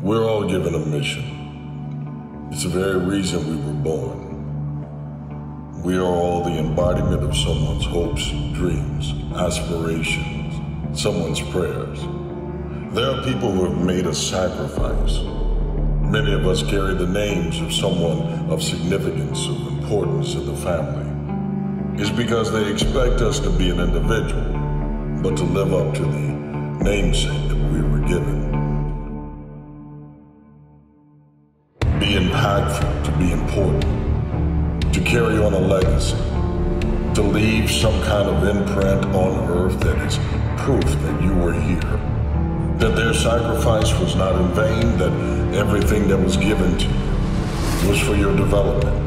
We're all given a mission. It's the very reason we were born. We are all the embodiment of someone's hopes, dreams, aspirations, someone's prayers. There are people who have made a sacrifice. Many of us carry the names of someone of significance, of importance in the family. It's because they expect us to be an individual, but to live up to the namesake that we were given. Be impactful, to be important, to carry on a legacy, to leave some kind of imprint on earth that is proof that you were here, that their sacrifice was not in vain, that everything that was given to you was for your development.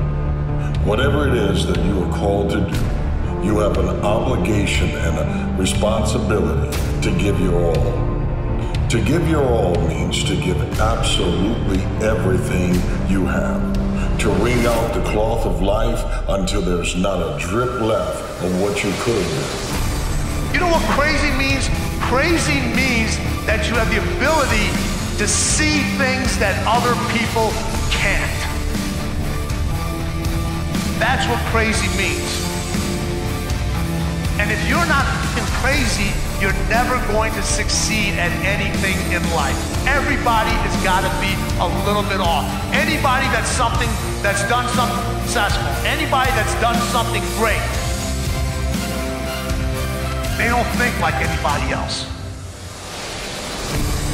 Whatever it is that you are called to do, you have an obligation and a responsibility to give your all. To give your all means to give absolutely everything you have. To wring out the cloth of life until there's not a drip left of what you could have been. You know what crazy means? Crazy means that you have the ability to see things that other people can't. That's what crazy means. And if you're not crazy, you're never going to succeed at anything in life. Everybody has got to be a little bit off. Anybody that's done something successful, anybody that's done something great, they don't think like anybody else.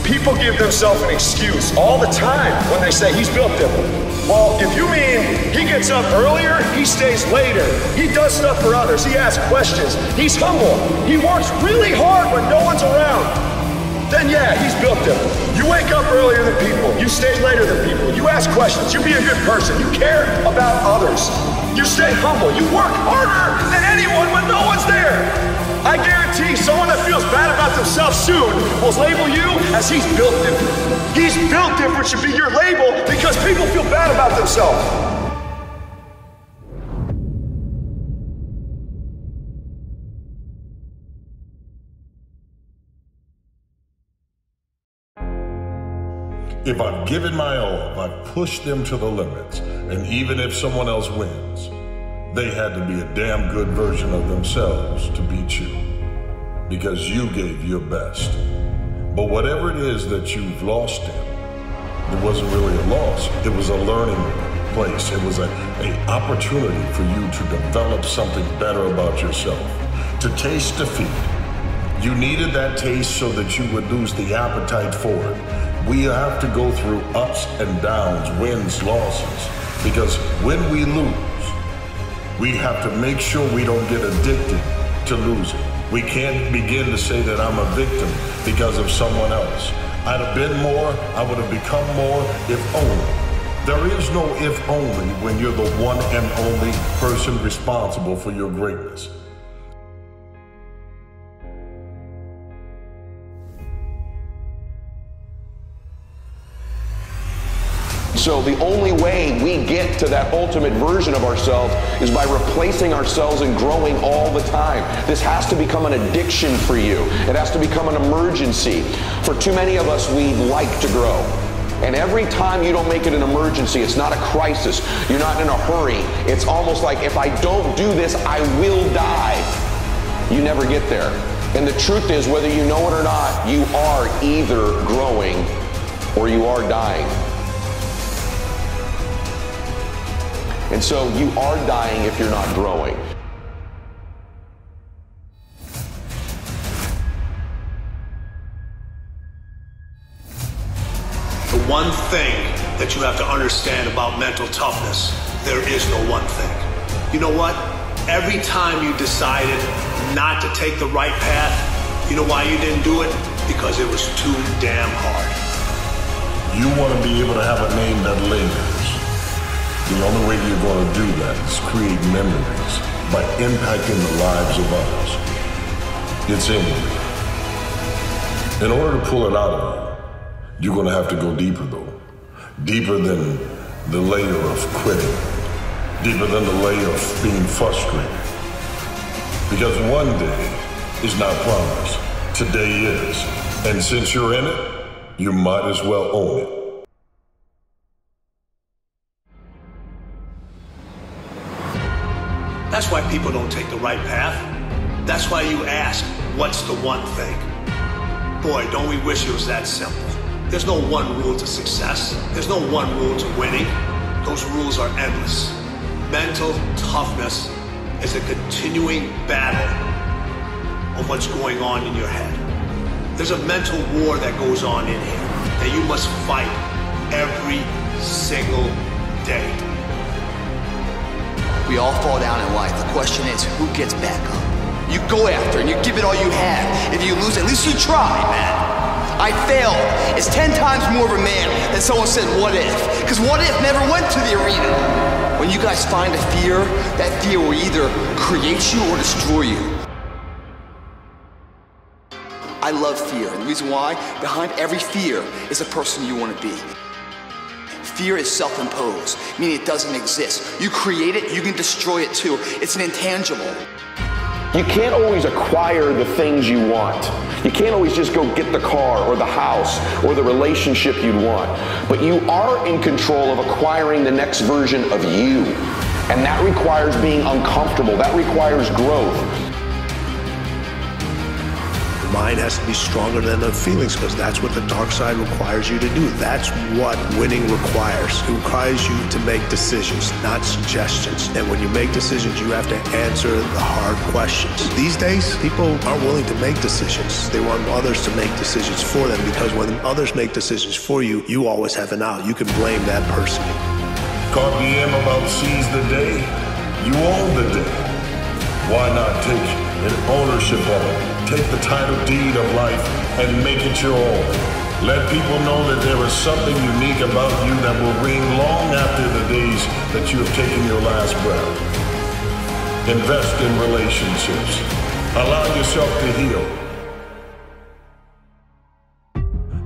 People give themselves an excuse all the time when they say he's built different. Well, if you mean he gets up earlier, he stays later, he does stuff for others, he asks questions, he's humble, he works really hard when no one's around, then yeah, he's built different. You wake up earlier than people, you stay later than people, you ask questions, you be a good person, you care about others, you stay humble, you work harder than anyone when no one's there. I guarantee someone that feels bad about themselves soon will label you as he's built different. He's built different should be your label because people feel bad about themselves. If I've given my all, if I've pushed them to the limits, and even if someone else wins, they had to be a damn good version of themselves to beat you, because you gave your best. But whatever it is that you've lost in, it wasn't really a loss. It was a learning place. It was an opportunity for you to develop something better about yourself, to taste defeat. You needed that taste so that you would lose the appetite for it. We have to go through ups and downs, wins, losses, because when we lose, we have to make sure we don't get addicted to losing. We can't begin to say that I'm a victim because of someone else. I'd have been more, I would have become more if only. There is no if only when you're the one and only person responsible for your greatness. So the only way we get to that ultimate version of ourselves is by replacing ourselves and growing all the time. This has to become an addiction for you. It has to become an emergency. For too many of us, we like to grow. And every time you don't make it an emergency, it's not a crisis. You're not in a hurry. It's almost like if I don't do this, I will die. You never get there. And the truth is, whether you know it or not, you are either growing or you are dying. And so you are dying if you're not growing. The one thing that you have to understand about mental toughness, there is no one thing. You know what? Every time you decided not to take the right path, you know why you didn't do it? Because it was too damn hard. You want to be able to have a name that lingers. The only way you're going to do that is create memories by impacting the lives of others. It's in you. In order to pull it out of you, you're going to have to go deeper though. Deeper than the layer of quitting. Deeper than the layer of being frustrated. Because one day is not promised. Today is. And since you're in it, you might as well own it. That's why people don't take the right path. That's why you ask, what's the one thing? Boy, don't we wish it was that simple. There's no one rule to success. There's no one rule to winning. Those rules are endless. Mental toughness is a continuing battle of what's going on in your head. There's a mental war that goes on in here that you must fight every single day. We all fall down in life. The question is, who gets back up? You go after and you give it all you have. If you lose, at least you tried, man. I failed. It's 10 times more of a man than someone said, what if? Because what if never went to the arena. When you guys find a fear, that fear will either create you or destroy you. I love fear, and the reason why, behind every fear is a person you want to be. Fear is self-imposed, meaning it doesn't exist. You create it, you can destroy it too. It's an intangible. You can't always acquire the things you want. You can't always just go get the car or the house or the relationship you'd want. But you are in control of acquiring the next version of you. And that requires being uncomfortable. That requires growth. Mind has to be stronger than the feelings, because that's what the dark side requires you to do. That's what winning requires. It requires you to make decisions, not suggestions. And when you make decisions, you have to answer the hard questions. These days, people aren't willing to make decisions. They want others to make decisions for them, because when others make decisions for you, you always have an out. You can blame that person. Carpe diem about seize the day. You own the day. Why not take an ownership of it? Take the title deed of life and make it your own. Let people know that there is something unique about you that will ring long after the days that you have taken your last breath. Invest in relationships. Allow yourself to heal.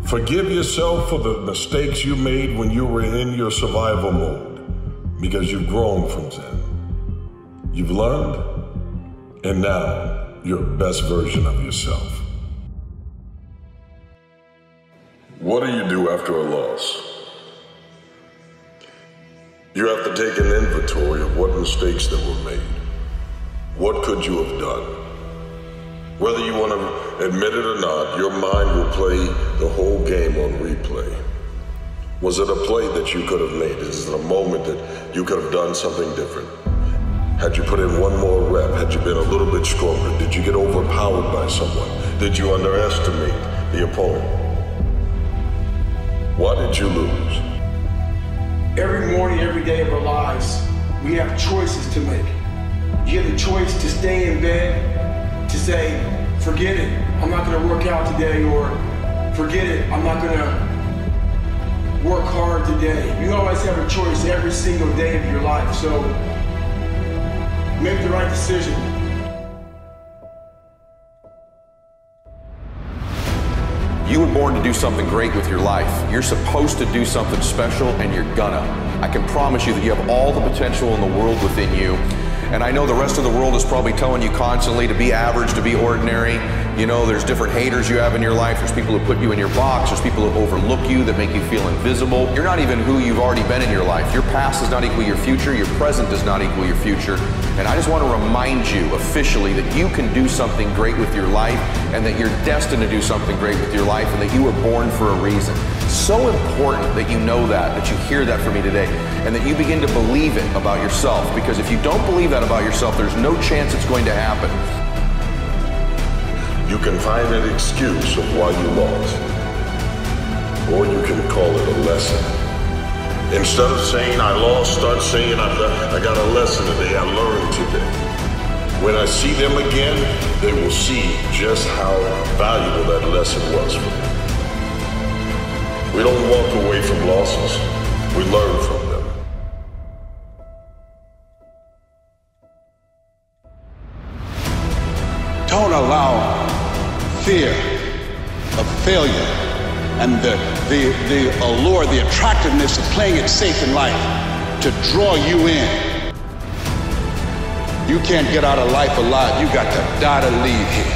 Forgive yourself for the mistakes you made when you were in your survival mode, because you've grown from them. You've learned, and now your best version of yourself. What do you do after a loss? You have to take an inventory of what mistakes that were made. What could you have done? Whether you want to admit it or not, your mind will play the whole game on replay. Was it a play that you could have made? Is it a moment that you could have done something different? Had you put in one more rep? Had you been a little bit stronger? Did you get overpowered by someone? Did you underestimate the opponent? Why did you lose? Every morning, every day of our lives, we have choices to make. You have the choice to stay in bed, to say, forget it, I'm not going to work out today, or forget it, I'm not going to work hard today. You always have a choice every single day of your life, so make the right decision. You were born to do something great with your life. You're supposed to do something special, and you're gonna. I can promise you that you have all the potential in the world within you. And I know the rest of the world is probably telling you constantly to be average, to be ordinary. You know, there's different haters you have in your life. There's people who put you in your box. There's people who overlook you, that make you feel invisible. You're not even who you've already been in your life. Your past does not equal your future. Your present does not equal your future. And I just want to remind you officially that you can do something great with your life, and that you're destined to do something great with your life, and that you were born for a reason. So important that you know that you hear that from me today, and that you begin to believe it about yourself. Because if you don't believe that about yourself, there's no chance it's going to happen. You can find an excuse of why you lost, or you can call it a lesson. Instead of saying I lost, start saying I got a lesson today, I learned today. When I see them again, they will see just how valuable that lesson was for them. We don't walk away from losses, we learn from them. Don't allow fear of failure and the allure, the attractiveness of playing it safe in life to draw you in. You can't get out of life alive. You got to die to leave here.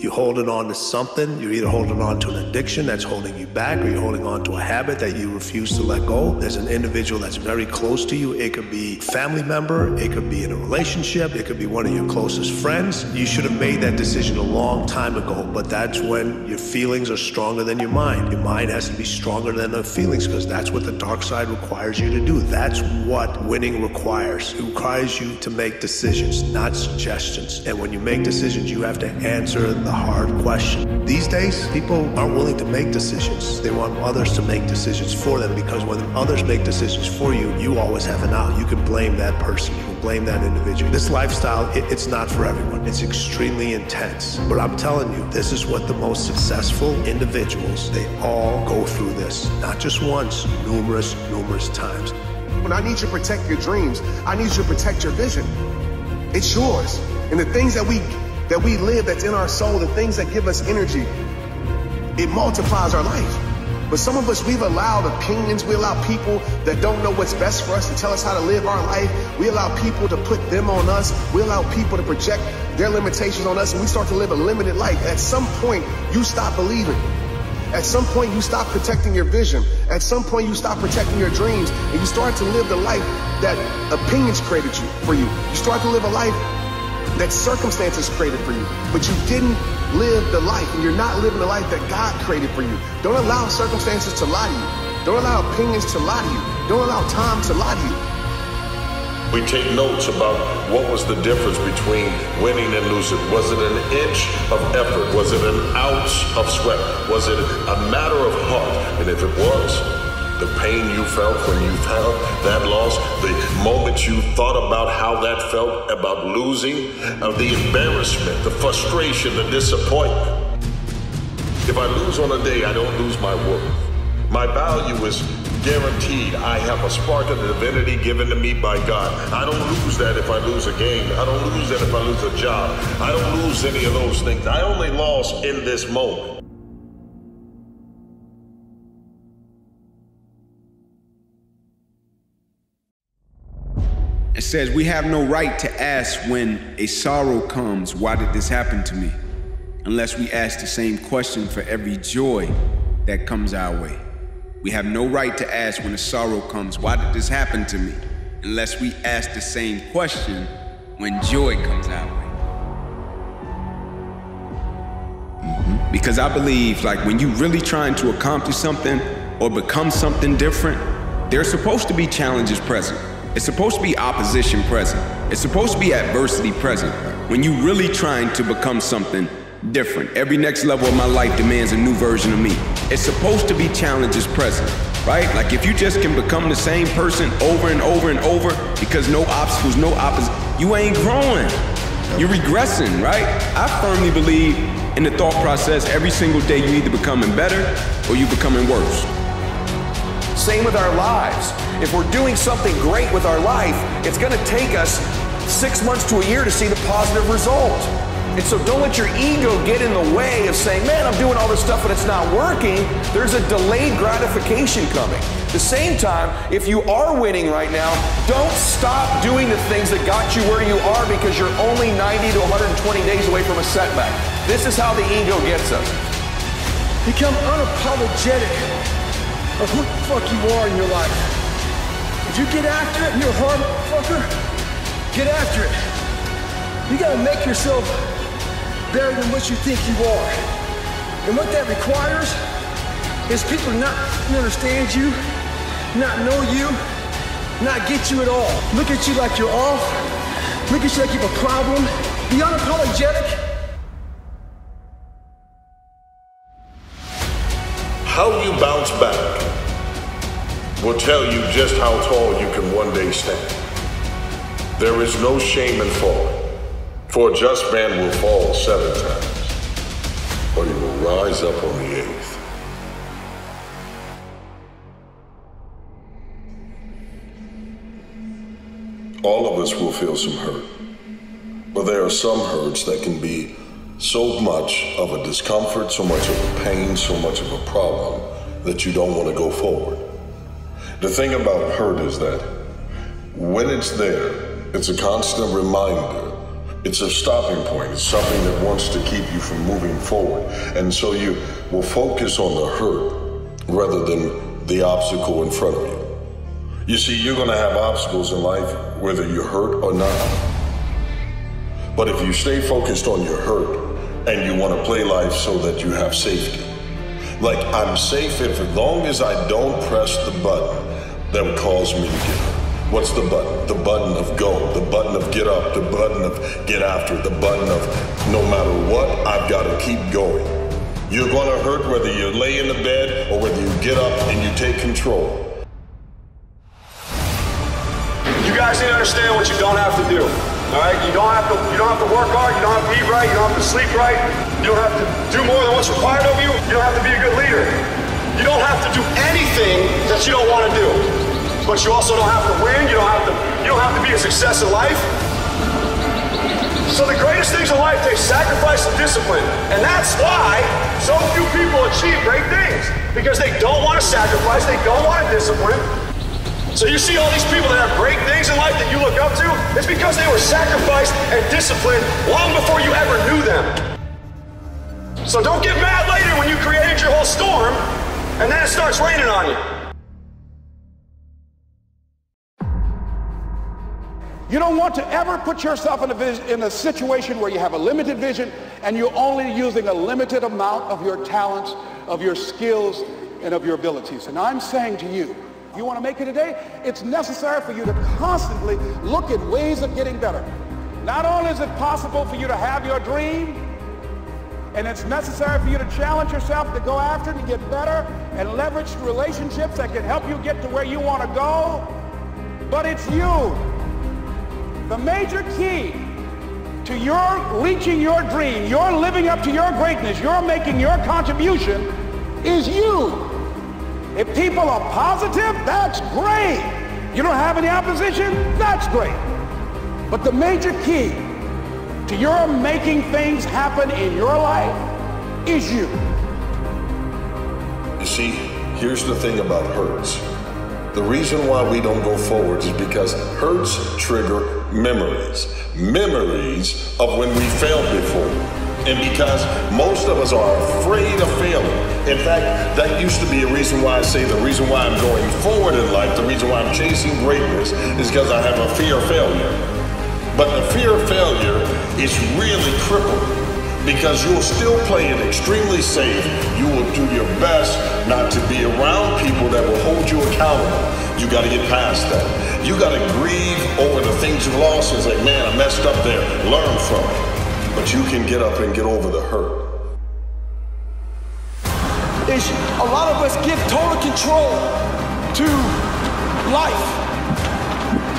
You're holding on to something. You're either holding on to an addiction that's holding you back, or you're holding on to a habit that you refuse to let go. There's an individual that's very close to you. It could be a family member. It could be in a relationship. It could be one of your closest friends. You should have made that decision a long time ago, but that's when your feelings are stronger than your mind. Your mind has to be stronger than the feelings, because that's what the dark side requires you to do. That's what winning requires. It requires you to make decisions, not suggestions. And when you make decisions, you have to answer the hard question. These days, people aren't willing to make decisions. They want others to make decisions for them, because when others make decisions for you, you always have an out. You can blame that person. You can blame that individual. This lifestyle, it's not for everyone. It's extremely intense. But I'm telling you, this is what the most successful individuals, they all go through this. Not just once, numerous times. When I need you to protect your dreams, I need you to protect your vision. It's yours. And the things that we live, that's in our soul, the things that give us energy, it multiplies our life. But some of us, we've allowed opinions, we allow people that don't know what's best for us to tell us how to live our life. We allow people to put them on us. We allow people to project their limitations on us, and we start to live a limited life. At some point, you stop believing. At some point, you stop protecting your vision. At some point, you stop protecting your dreams, and you start to live the life that opinions created for you. You start to live a life that circumstances created for you, but you didn't live the life, and you're not living the life that God created for you. Don't allow circumstances to lie to you. Don't allow opinions to lie to you. Don't allow time to lie to you. We take notes about what was the difference between winning and losing. Was it an inch of effort? Was it an ounce of sweat? Was it a matter of heart? And if it was, the pain you felt when you found that loss, the moment you thought about how that felt about losing, the embarrassment, the frustration, the disappointment. If I lose on a day, I don't lose my worth. My value is guaranteed. I have a spark of divinity given to me by God. I don't lose that if I lose a game. I don't lose that if I lose a job. I don't lose any of those things. I only lost in this moment. It says we have no right to ask when a sorrow comes, why did this happen to me? Unless we ask the same question for every joy that comes our way. We have no right to ask when a sorrow comes, why did this happen to me? Unless we ask the same question when joy comes our way. Because I believe, like, when you're really trying to accomplish something or become something different, there's supposed to be challenges present. It's supposed to be opposition present. It's supposed to be adversity present. When you're really trying to become something different. Every next level of my life demands a new version of me. It's supposed to be challenges present, right? Like, if you just can become the same person over and over and over because no obstacles, no opposition, you ain't growing. You're regressing, right? I firmly believe in the thought process, every single day you're either becoming better or you're becoming worse. Same with our lives. If we're doing something great with our life, it's going to take us 6 months to a year to see the positive result. And so don't let your ego get in the way of saying, man, I'm doing all this stuff and it's not working. There's a delayed gratification coming. At the same time, if you are winning right now, don't stop doing the things that got you where you are because you're only 90 to 120 days away from a setback. This is how the ego gets us. Become unapologetic of who the fuck you are in your life. If you get after it and you're a hard fucker, get after it. You gotta make yourself better than what you think you are. And what that requires is people not understand you, not know you, not get you at all. Look at you like you're off. Look at you like you have a problem. Be unapologetic. How you bounce back will tell you just how tall you can one day stand. There is no shame in falling, for a just man will fall 7 times, but he will rise up on the 8th. All of us will feel some hurt, but there are some hurts that can be so much of a discomfort, so much of a pain, so much of a problem that you don't want to go forward. The thing about hurt is that when it's there, it's a constant reminder It's a stopping point. It's something that wants to keep you from moving forward. And so you will focus on the hurt rather than the obstacle in front of you. You see, you're going to have obstacles in life whether you're hurt or not. But if you stay focused on your hurt and you want to play life so that you have safety, like I'm safe as long as I don't press the button that would cause me to get hurt. What's the button? The button of go, the button of get up, the button of get after, the button of no matter what, I've got to keep going. You're going to hurt whether you lay in the bed or whether you get up and you take control. You guys need to understand what you don't have to do. All right? You don't have to work hard, you don't have to eat right, you don't have to sleep right, you don't have to do more than what's required of you, you don't have to be a good leader. You don't have to do anything that you don't want to do. But you also don't have to win, you don't have to be a success in life. So the greatest things in life take sacrifice and discipline. And that's why so few people achieve great things. Because they don't want to sacrifice, they don't want to discipline. So you see all these people that have great things in life that you look up to, it's because they were sacrificed and disciplined long before you ever knew them. So don't get mad later when you created your whole storm and then it starts raining on you. You don't want to ever put yourself in a situation where you have a limited vision and you're only using a limited amount of your talents, of your skills, and of your abilities. And I'm saying to you, you want to make it today? It's necessary for you to constantly look at ways of getting better. Not only is it possible for you to have your dream, and it's necessary for you to challenge yourself to go after it and get better and leverage relationships that can help you get to where you want to go, but it's you. The major key to your reaching your dream, your living up to your greatness, your making your contribution is you. If people are positive, that's great. You don't have any opposition, that's great. But the major key to your making things happen in your life is you. You see, here's the thing about hurts. The reason why we don't go forward is because hurts trigger memories. Memories of when we failed before. And because most of us are afraid of failing. In fact, that used to be a reason why I say the reason why I'm going forward in life, the reason why I'm chasing greatness is because I have a fear of failure. But the fear of failure is really crippling because you'll still play it extremely safe. You will do your best not to be around people that will hold you accountable. You got to get past that. You got to grieve over the things you've lost and say, man, I messed up there. Learn from it. But you can get up and get over the hurt. A lot of us give total control to life.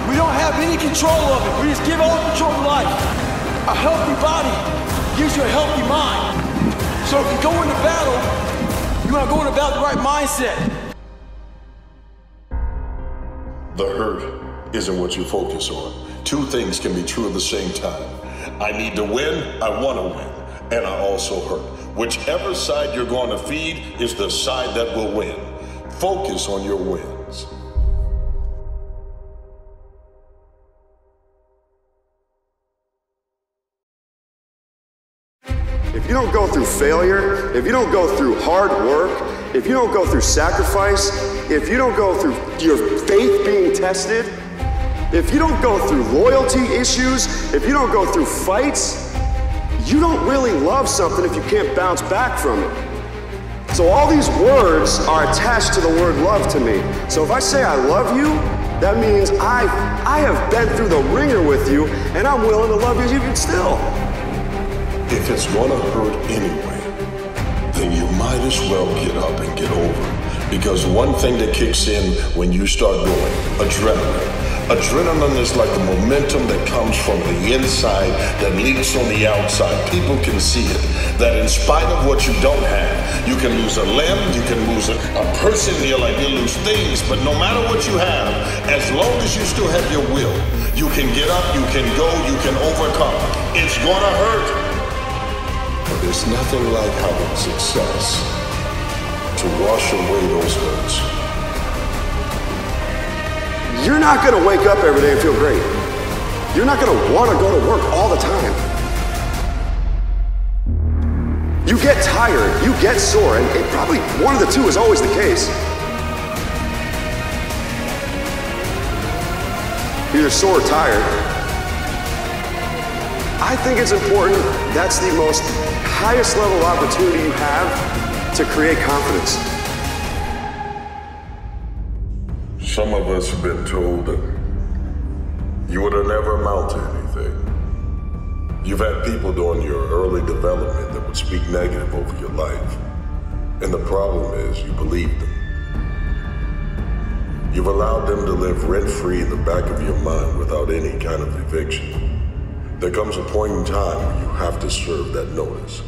We don't have any control of it. We just give all control to life. A healthy body gives you a healthy mind. So if you go into battle, you want to go into battle with the right mindset. The hurt isn't what you focus on. Two things can be true at the same time. I need to win, I want to win, and I also hurt. Whichever side you're going to feed is the side that will win. Focus on your wins. If you don't go through failure, if you don't go through hard work, if you don't go through sacrifice, if you don't go through your faith being tested, if you don't go through loyalty issues, if you don't go through fights, you don't really love something if you can't bounce back from it. So all these words are attached to the word love to me. So if I say I love you, that means I have been through the ringer with you and I'm willing to love you even still. If it's gonna hurt anyway, then you might as well get up and get over it. Because one thing that kicks in when you start going, adrenaline. Adrenaline is like the momentum that comes from the inside that leaks on the outside. People can see it. That in spite of what you don't have, you can lose a limb, you can lose a person in your life, you lose things, but no matter what you have, as long as you still have your will, you can get up, you can go, you can overcome. It's gonna hurt. But there's nothing like having success to wash away those hurts. You're not going to wake up every day and feel great. you're not going to want to go to work all the time. You get tired, you get sore, and probably one of the two is always the case. Either sore or tired. I think it's important. That's the most highest level of opportunity you have to create confidence. Some of us have been told that you would have never amount to anything. You've had people during your early development that would speak negative over your life. And the problem is you believed them. You've allowed them to live rent-free in the back of your mind without any kind of eviction. There comes a point in time where you have to serve that notice.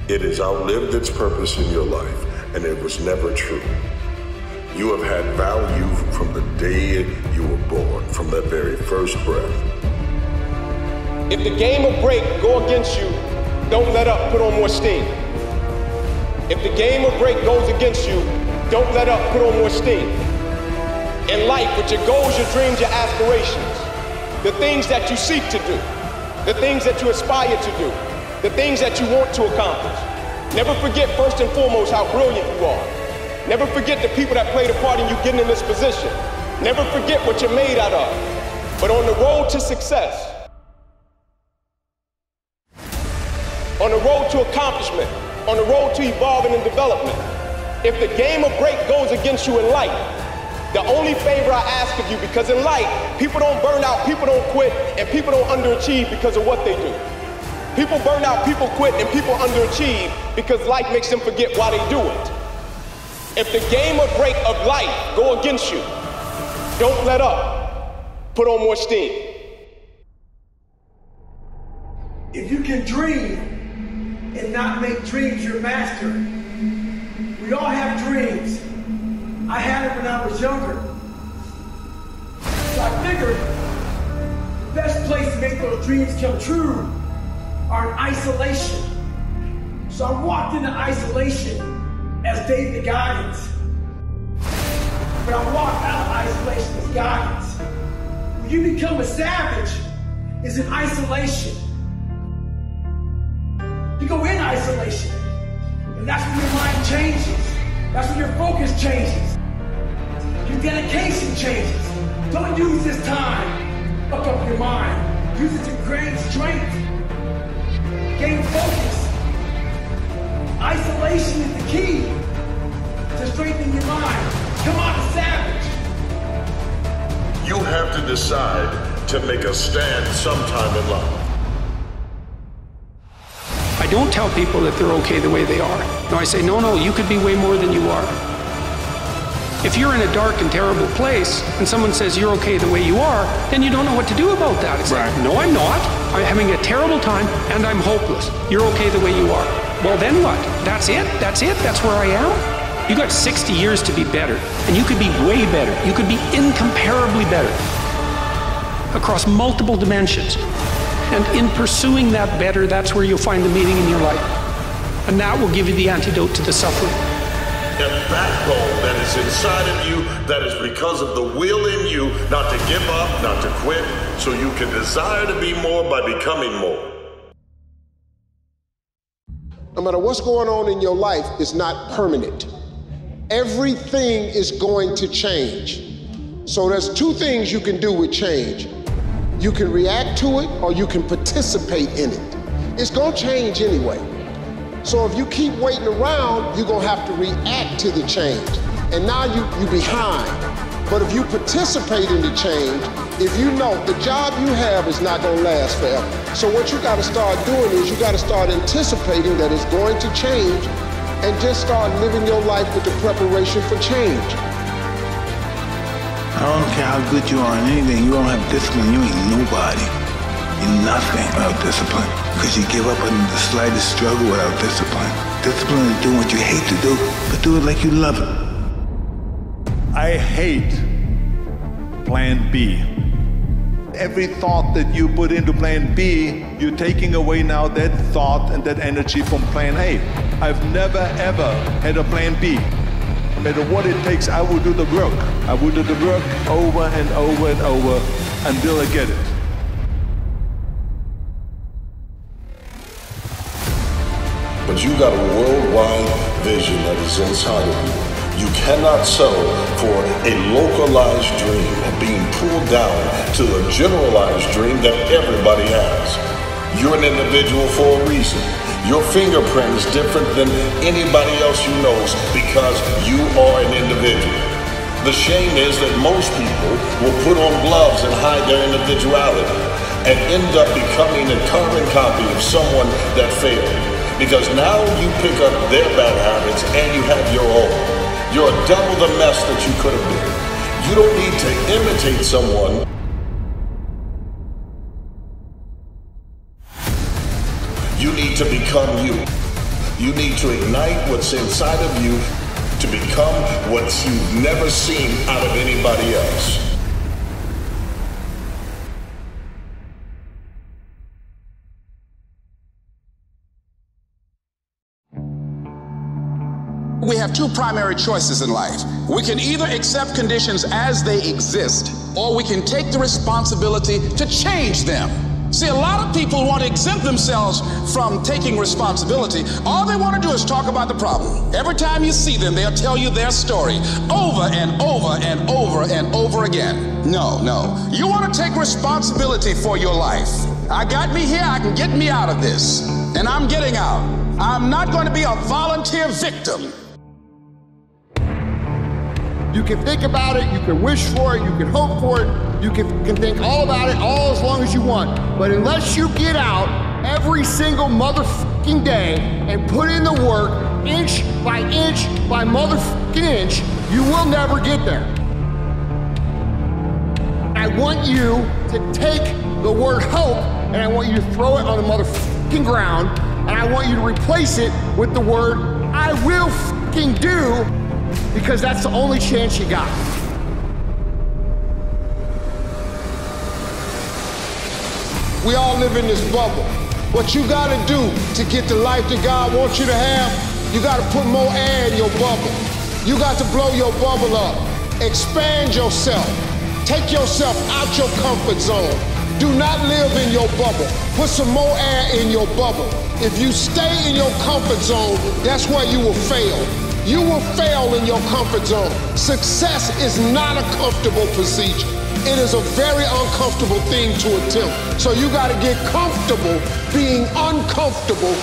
It has outlived its purpose in your life, and it was never true. You have had value from the day you were born, from that very first breath. If the game or break go against you, don't let up, put on more steam. If the game or break goes against you, don't let up, put on more steam. In life, with your goals, your dreams, your aspirations, the things that you seek to do, the things that you aspire to do, the things that you want to accomplish. Never forget, first and foremost, how brilliant you are. Never forget the people that played a part in you getting in this position. Never forget what you're made out of. But on the road to success, on the road to accomplishment, on the road to evolving and development, if the game or break goes against you in life, the only favor I ask of you, because in life, people don't burn out, people don't quit, and people don't underachieve because of what they do. People burn out, people quit, and people underachieve because life makes them forget why they do it. If the game or break of life go against you, don't let up. Put on more steam. If you can dream and not make dreams your master, we all have dreams. I had it when I was younger. So I figured the best place to make those dreams come true are in isolation. So I walked into isolation as David Goggins. But I walked out of isolation as Goggins. When you become a savage, it's in isolation. You go in isolation, and that's when your mind changes. That's when your focus changes. Your dedication changes. Don't use this time to fuck up your mind. Use it to gain strength. Gain focus. Isolation is the key to strengthening your mind. Come on, savage. You have to decide to make a stand sometime in life. I don't tell people that they're okay the way they are. No, I say, no, you could be way more than you are. If you're in a dark and terrible place and someone says you're okay the way you are, then you don't know what to do about that. It's like, no, I'm not. I'm having a terrible time and I'm hopeless. You're okay the way you are. Well, then what? That's it? That's it? That's where I am? You got 60 years to be better, and you could be way better. You could be incomparably better across multiple dimensions. And in pursuing that better, that's where you'll find the meaning in your life. And that will give you the antidote to the suffering. A backbone that is inside of you, that is because of the will in you not to give up, not to quit, so you can desire to be more by becoming more. No matter what's going on in your life, it's not permanent. Everything is going to change. So there's two things you can do with change. You can react to it or you can participate in it. It's gonna change anyway. So if you keep waiting around, you're gonna have to react to the change. And now you're behind. But if you participate in the change, if you know the job you have is not gonna last forever. So what you gotta start doing is you gotta start anticipating that it's going to change and just start living your life with the preparation for change. I don't care how good you are in anything, you don't have discipline, you ain't nobody. You're nothing without discipline. Because you give up on the slightest struggle without discipline. Discipline is doing what you hate to do, but do it like you love it. I hate plan B. Every thought that you put into plan B, you're taking away now that thought and that energy from plan A. I've never ever had a plan B. No matter what it takes, I will do the work. I will do the work over and over and over until I get it. but you got a worldwide vision that is inside of you. You cannot settle for a localized dream and being pulled down to a generalized dream that everybody has. You're an individual for a reason. Your fingerprint is different than anybody else you know because you are an individual. The shame is that most people will put on gloves and hide their individuality and end up becoming a carbon copy of someone that failed. Because now you pick up their bad habits and you have your own. You're double the mess that you could have been. You don't need to imitate someone. You need to become you. You need to ignite what's inside of you to become what you've never seen out of anybody else. We have two primary choices in life. We can either accept conditions as they exist, or we can take the responsibility to change them. See, a lot of people want to exempt themselves from taking responsibility. All they want to do is talk about the problem. Every time you see them, they'll tell you their story over and over and over and over again. No, no. You want to take responsibility for your life. I got me here, I can get me out of this. And I'm getting out. I'm not going to be a volunteer victim. You can think about it, you can wish for it, you can hope for it, you can think all about it all as long as you want. But unless you get out every single motherfucking day and put in the work, inch by motherfucking inch, you will never get there. I want you to take the word hope and I want you to throw it on the motherfucking ground and I want you to replace it with the word I will fucking do, because that's the only chance you got. We all live in this bubble. What you gotta do to get the life that God wants you to have, you gotta put more air in your bubble. You got to blow your bubble up. Expand yourself. Take yourself out your comfort zone. Do not live in your bubble. Put some more air in your bubble. If you stay in your comfort zone, that's where you will fail. You will fail in your comfort zone. Success is not a comfortable procedure. It is a very uncomfortable thing to attempt. So you got to get comfortable being uncomfortable.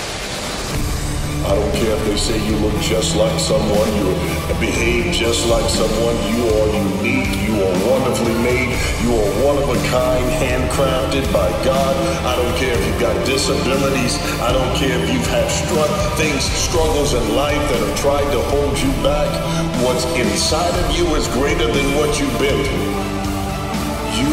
I don't care if they say you look just like someone, you behave just like someone. You are unique, you are wonderfully made, you are one of a kind, handcrafted by God. I don't care if you've got disabilities, I don't care if you've had struggles in life that have tried to hold you back. What's inside of you is greater than what you've been through. You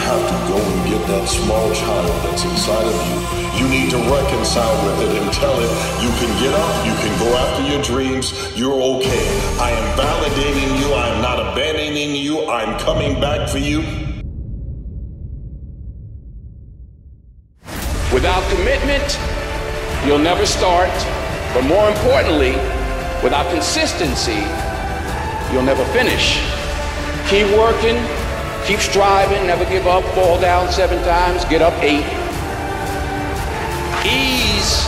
have to go and get that small child that's inside of you. You need to reconcile with it and tell it you can get up, you can go after your dreams, you're okay. I am validating you, I am not abandoning you, I'm coming back for you. Without commitment, you'll never start. But more importantly, without consistency, you'll never finish. Keep working, keep striving, never give up, fall down 7 times, get up 8. Ease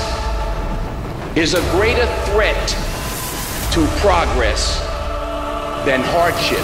is a greater threat to progress than hardship.